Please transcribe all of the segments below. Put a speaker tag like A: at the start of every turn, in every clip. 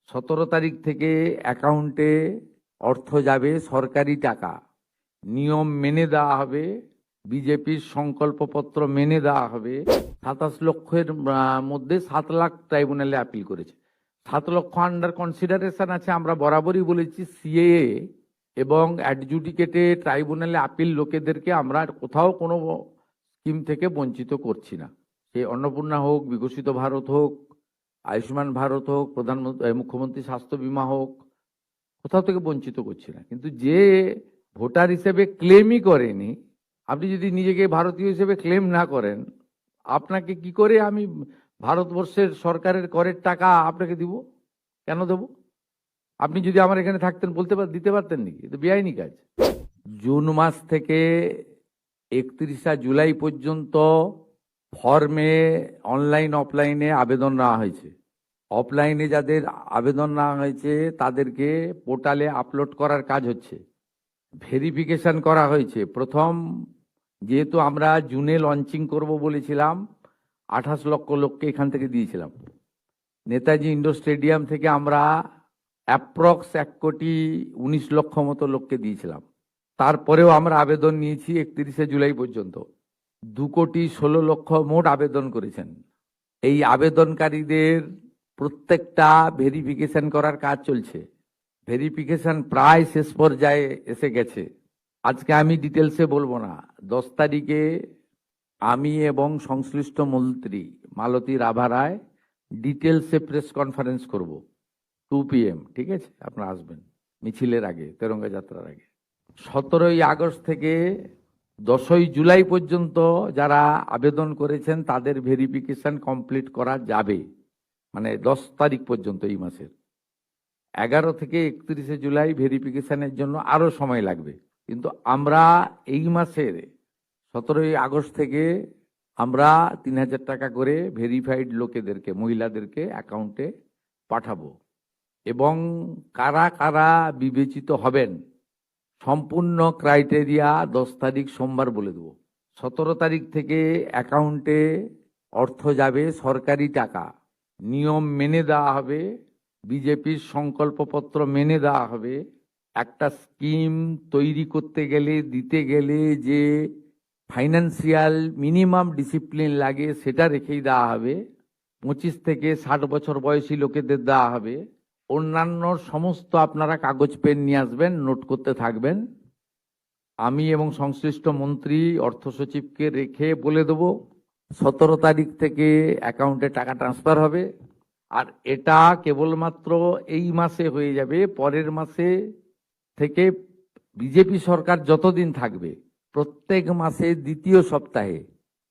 A: 17 তারিখ থেকে অ্যাকাউন্টে অর্থ যাবে, সরকারি টাকা, নিয়ম মেনে দেওয়া হবে, বিজেপির সংকল্পপত্র মেনে দেওয়া হবে। 27 লক্ষের মধ্যে 7 লাখ ট্রাইব্যুনালে আপিল করেছে। 7 লক্ষ আন্ডার কনসিডারেশন আছে। আমরা বরাবরই বলেছি সিএএ এবং অ্যাডজুডিকেটে ট্রাইব্যুনালে আপিল লোকেদেরকে আমরা কোথাও কোনো স্কিম থেকে বঞ্চিত করছি না। সে অন্নপূর্ণা হোক, বিকশিত ভারত হোক, আয়ুষ্মান ভারত হোক, মুখ্যমন্ত্রী স্বাস্থ্য বীমা হোক, কোথাও থেকে বঞ্চিত করছি না। কিন্তু যে ভোটার হিসেবে ক্লেমই করেনি, আপনি যদি নিজেকে ভারতীয় হিসেবে ক্লেম না করেন, আপনাকে কি করে আমি ভারতবর্ষের সরকারের করের টাকা আপনাকে দিব? কেন দেব? আপনি যদি আমার এখানে থাকতেন দিতে পারতেন নাকি? এটা বেআইনি কাজ। জুন মাস থেকে 31 জুলাই পর্যন্ত ফর্মে অনলাইন অফলাইনে আবেদন নেওয়া হয়েছে। অফলাইনে যাদের আবেদন নেওয়া হয়েছে তাদেরকে পোর্টালে আপলোড করার কাজ হচ্ছে, ভেরিফিকেশন করা হয়েছে। প্রথম যেহেতু আমরা জুনে লঞ্চিং করব বলেছিলাম, 28 লক্ষ লোককে এখান থেকে দিয়েছিলাম। নেতাজি ইন্ডোর স্টেডিয়াম থেকে আমরা অ্যাপ্রক্স 1,19,00,000 মতো লোককে দিয়েছিলাম। তারপরেও আমরা আবেদন নিয়েছি 31 জুলাই পর্যন্ত। 2,16,00,000 মোট আবেদন করেছেন। এই আবেদনকারীদের প্রত্যেকটা ভেরিফিকেশন করার কাজ চলছে। ভেরিফিকেশন প্রায় শেষ পর্যায়ে এসে গেছে। আজকে আমি ডিটেলসে বলবো না। 10 তারিখে আমি এবং সংশ্লিষ্ট মন্ত্রী মালতী রাভা রায় ডিটেলসে প্রেস কনফারেন্স করব 2 PM। ঠিক আছে, আপনারা আসবেন মিছিলের আগে, তেরঙ্গা যাত্রার আগে। 17 আগস্ট থেকে 10 জুলাই পর্যন্ত যারা আবেদন করেছেন তাদের ভেরিফিকেশন কমপ্লিট করা যাবে, মানে 10 তারিখ পর্যন্ত এই মাসের। 11 থেকে 31 জুলাই ভেরিফিকেশনের জন্য আরো সময় লাগবে। কিন্তু আমরা এই মাসের 17 আগস্ট থেকে আমরা 3,000 টাকা করে ভেরিফাইড লোকেদেরকে, মহিলাদেরকে অ্যাকাউন্টে পাঠাবো। এবং কারা কারা বিবেচিত হবেন সম্পূর্ণ ক্রাইটেরিয়া 10 তারিখ সোমবার বলে দেবো। 17 তারিখ থেকে অ্যাকাউন্টে অর্থ যাবে, সরকারি টাকা, নিয়ম মেনে দেওয়া হবে, বিজেপির সংকল্পপত্র মেনে দেওয়া হবে। একটা স্কিম তৈরি করতে গেলে, দিতে গেলে যে ফাইন্যান্সিয়াল মিনিমাম ডিসিপ্লিন লাগে সেটা রেখেই দেওয়া হবে। 25 থেকে 60 বছর বয়সী লোকেদের দেওয়া হবে। অন্যান্য সমস্ত আপনারা কাগজ পেন নিয়ে আসবেন, নোট করতে থাকবেন। আমি এবং সংশ্লিষ্ট মন্ত্রী অর্থ সচিবকে রেখে বলে দেব 17 তারিখ থেকে অ্যাকাউন্টে টাকা ট্রান্সফার হবে। আর এটা কেবলমাত্র এই মাসে হয়ে যাবে। পরের মাসে থেকে বিজেপি সরকার যতদিন থাকবে প্রত্যেক মাসে দ্বিতীয় সপ্তাহে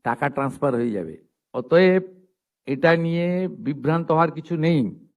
A: টাকা ট্রান্সফার হয়ে যাবে। অতএব এটা নিয়ে বিভ্রান্ত হওয়ার কিছু নেই।